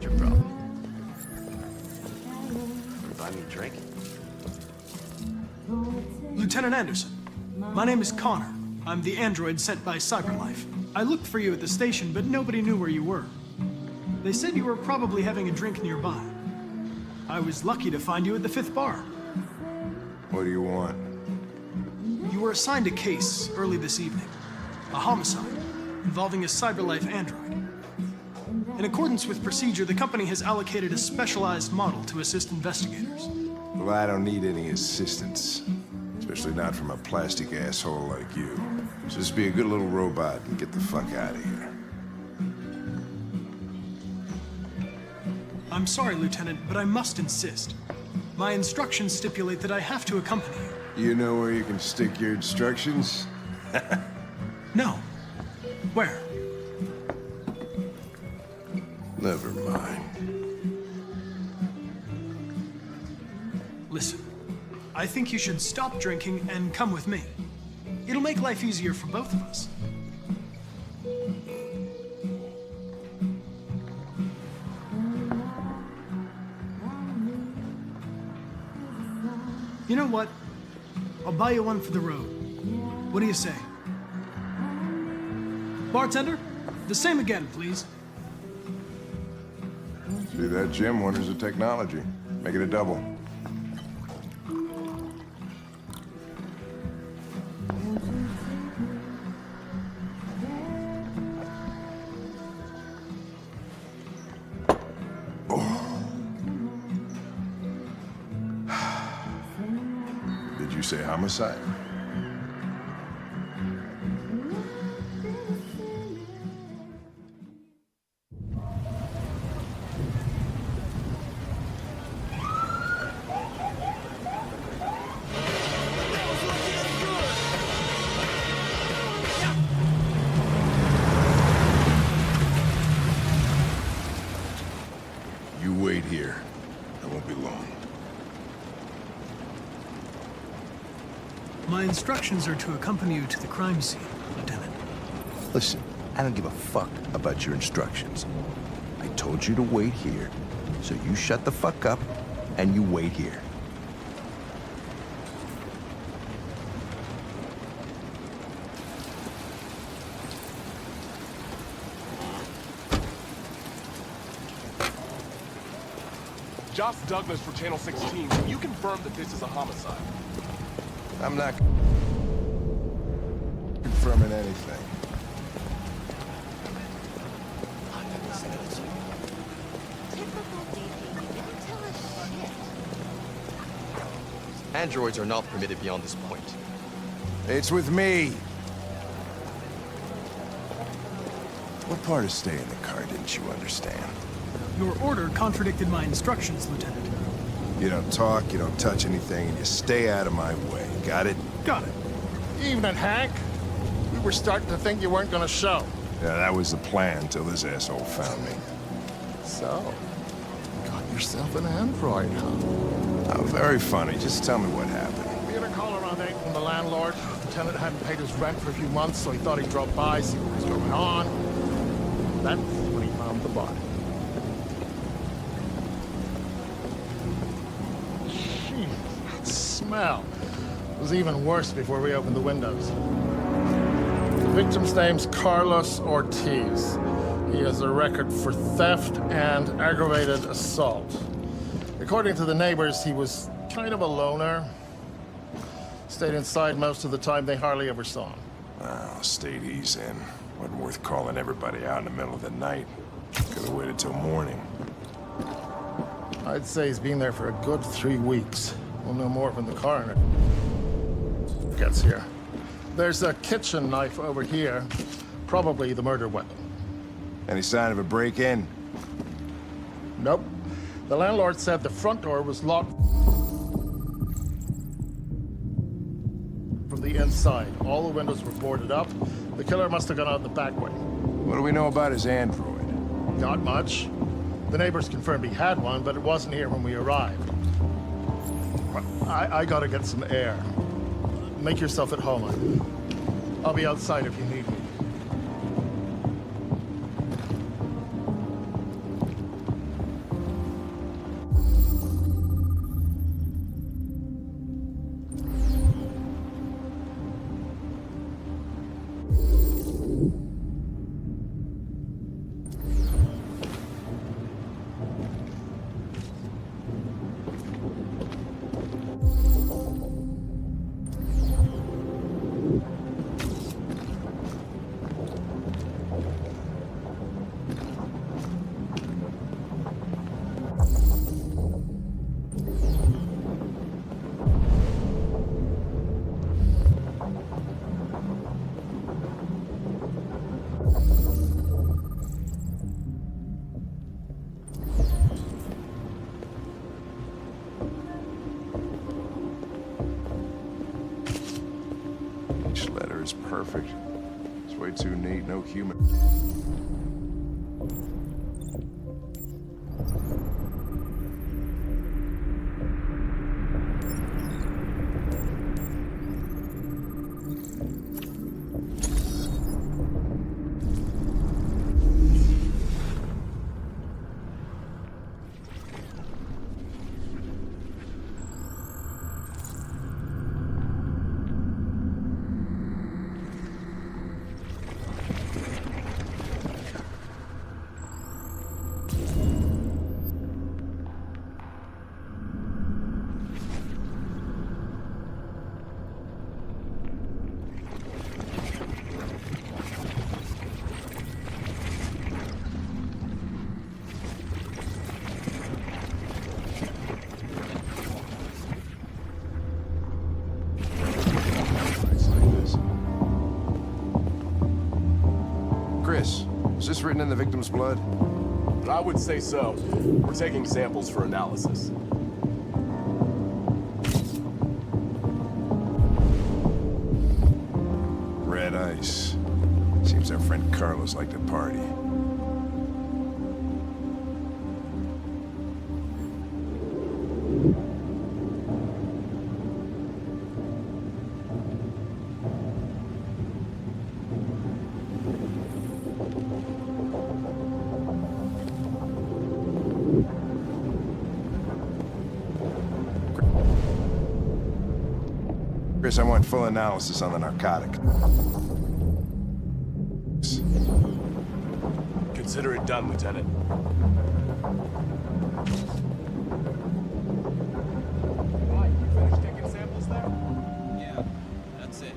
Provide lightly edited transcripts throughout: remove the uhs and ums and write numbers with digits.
Your problem? Buy me a drink? Lieutenant Anderson, my name is Connor. I'm the android sent by CyberLife. I looked for you at the station, but nobody knew where you were. They said you were probably having a drink nearby. I was lucky to find you at the 5th bar. What do you want? You were assigned a case early this evening. A homicide involving a CyberLife android. In accordance with procedure, the company has allocated a specialized model to assist investigators. Well, I don't need any assistance. Especially not from a plastic asshole like you. So just be a good little robot and get the fuck out of here. I'm sorry, Lieutenant, but I must insist. My instructions stipulate that I have to accompany you. You know where you can stick your instructions? No. Where? Never mind. Listen, I think you should stop drinking and come with me. It'll make life easier for both of us. You know what? I'll buy you one for the road. What do you say? Bartender, the same again, please. See that, Jim? Wonders of technology. Make it a double. Did you say homicide? You wait here. I won't be long. My instructions are to accompany you to the crime scene, Lieutenant. Listen, I don't give a fuck about your instructions. I told you to wait here, so you shut the fuck up and you wait here. Josh Douglas for Channel 16. Can you confirm that this is a homicide? I'm not confirming anything. Typical DP. You didn't tell us shit. Androids are not permitted beyond this point. It's with me. What part of staying in the car didn't you understand? Your order contradicted my instructions, Lieutenant. You don't talk, you don't touch anything, and you stay out of my way. Got it? Got it. Evening, Hank. We were starting to think you weren't gonna show. Yeah, that was the plan till this asshole found me. So, got yourself an android, huh? Oh, very funny. Just tell me what happened. We had a call around 8 from the landlord. The tenant hadn't paid his rent for a few months, so he thought he'd drop by, see what was going on. That's when he found the body. Jeez, that smell. It was even worse before we opened the windows. The victim's name's Carlos Ortiz. He has a record for theft and aggravated assault. According to the neighbors, he was kind of a loner. Stayed inside most of the time. They hardly ever saw him. Well, state he's in. Wasn't worth calling everybody out in the middle of the night. Could have waited till morning. I'd say he's been there for a good 3 weeks. We'll know more when the coroner gets here. There's a kitchen knife over here. Probably the murder weapon. Any sign of a break-in? Nope. The landlord said the front door was locked from the inside. All the windows were boarded up. The killer must have gone out the back way. What do we know about his android? Not much. The neighbors confirmed he had one, but it wasn't here when we arrived. I gotta get some air. Make yourself at home. I'll be outside if you need me. Each letter is perfect. It's way too neat, no human. Chris, is this written in the victim's blood? I would say so. We're taking samples for analysis. Red ice. Seems our friend Carlos liked to party. Chris, I want full analysis on the narcotic. Consider it done, Lieutenant. Why, you finished taking samples there? Yeah, that's it.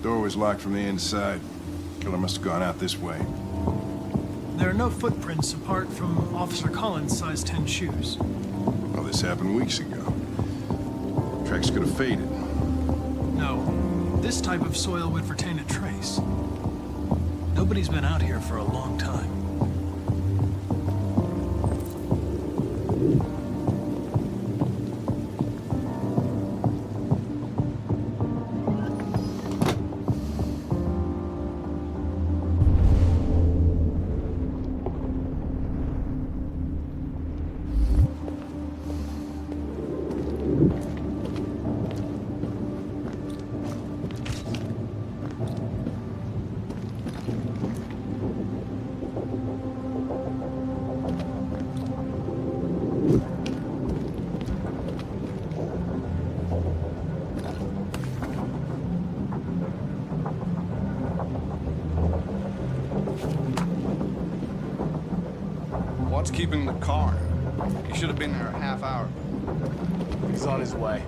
Door was locked from the inside. Killer must have gone out this way. There are no footprints apart from Officer Collins' size 10 shoes. Well, this happened weeks ago. Tracks could have faded. No, this type of soil would retain a trace. Nobody's been out here for a long time. keeping the car. He should have been there a half hour. He's on his way.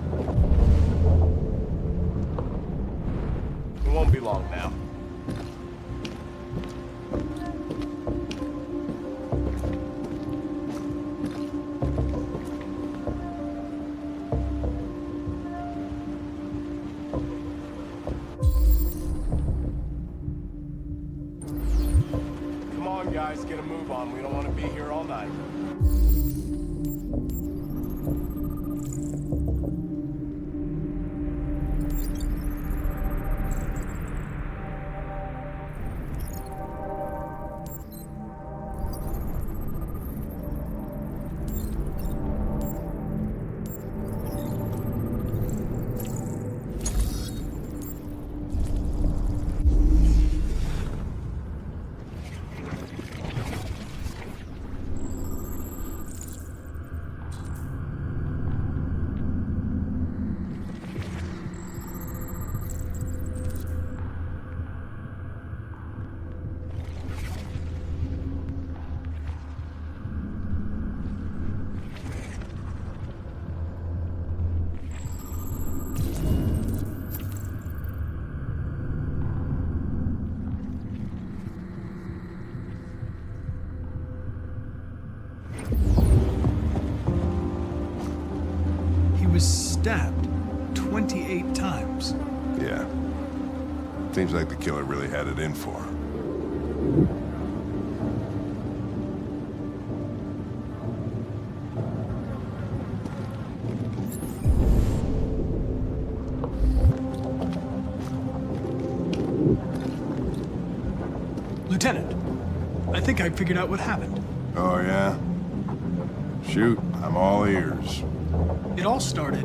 It won't be long now. Come on, guys, get a move on. We don't want to be here all night. He was stabbed 28 times. Yeah. Seems like the killer really had it in for him. Lieutenant, I think I figured out what happened. Oh, yeah? Shoot, I'm all ears. It all started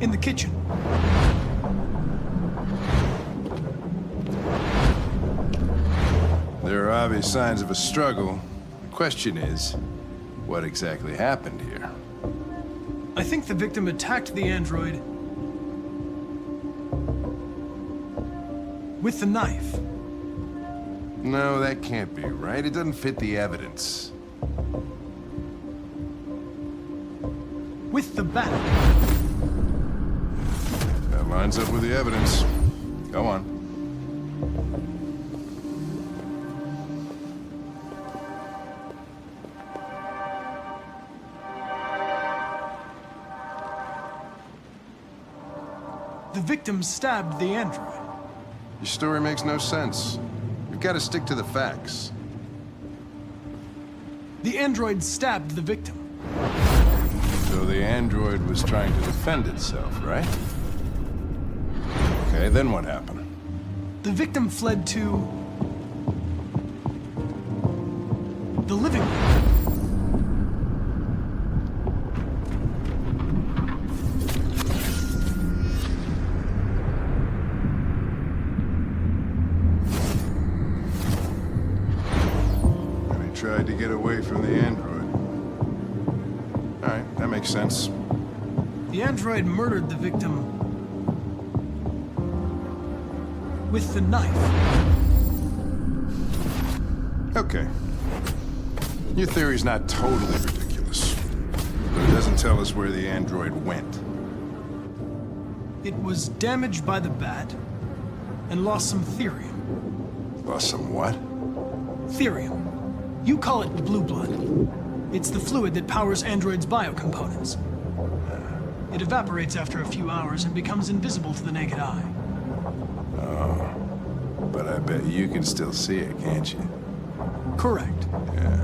in the kitchen. There are obvious signs of a struggle. The question is, what exactly happened here? I think the victim attacked the android with the knife. No, that can't be right. It doesn't fit the evidence. With the bat. That lines up with the evidence. Go on. The victim stabbed the android. Your story makes no sense. You've got to stick to the facts. The android stabbed the victim. So the android was trying to defend itself, right? Okay, then what happened? The victim fled to the living room. And he tried to get away from the android. All right, that makes sense. The android murdered the victim with the knife. Okay. Your theory's not totally ridiculous, but it doesn't tell us where the android went. It was damaged by the bat and lost some therium. Lost some what? Therium. You call it blue blood. It's the fluid that powers androids' biocomponents. It evaporates after a few hours and becomes invisible to the naked eye. But I bet you can still see it, can't you? Correct. Yeah.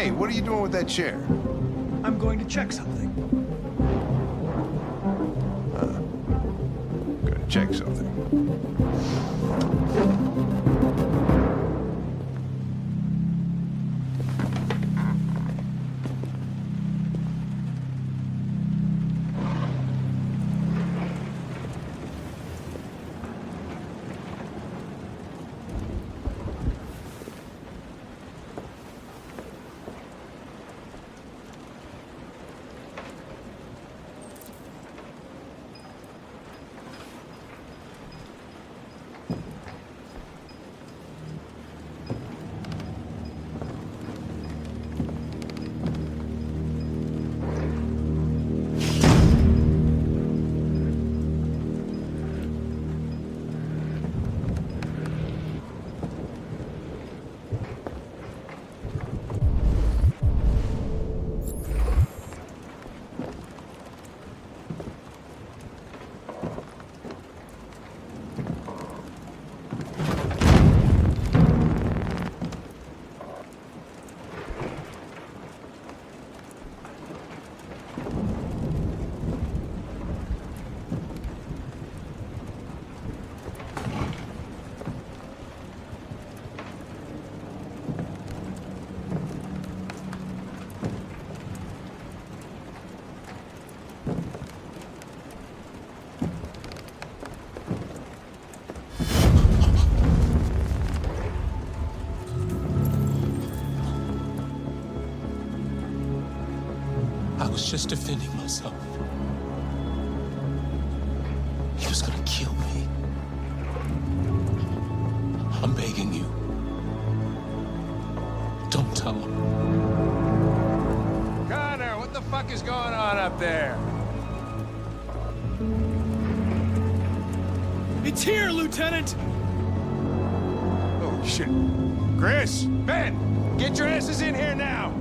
Hey, what are you doing with that chair? I'm going to check something. Gonna check something. I was just defending myself. He was gonna kill me. I'm begging you. Don't tell him. Connor, what the fuck is going on up there? It's here, Lieutenant! Oh, shit. Chris, Ben, get your asses in here now.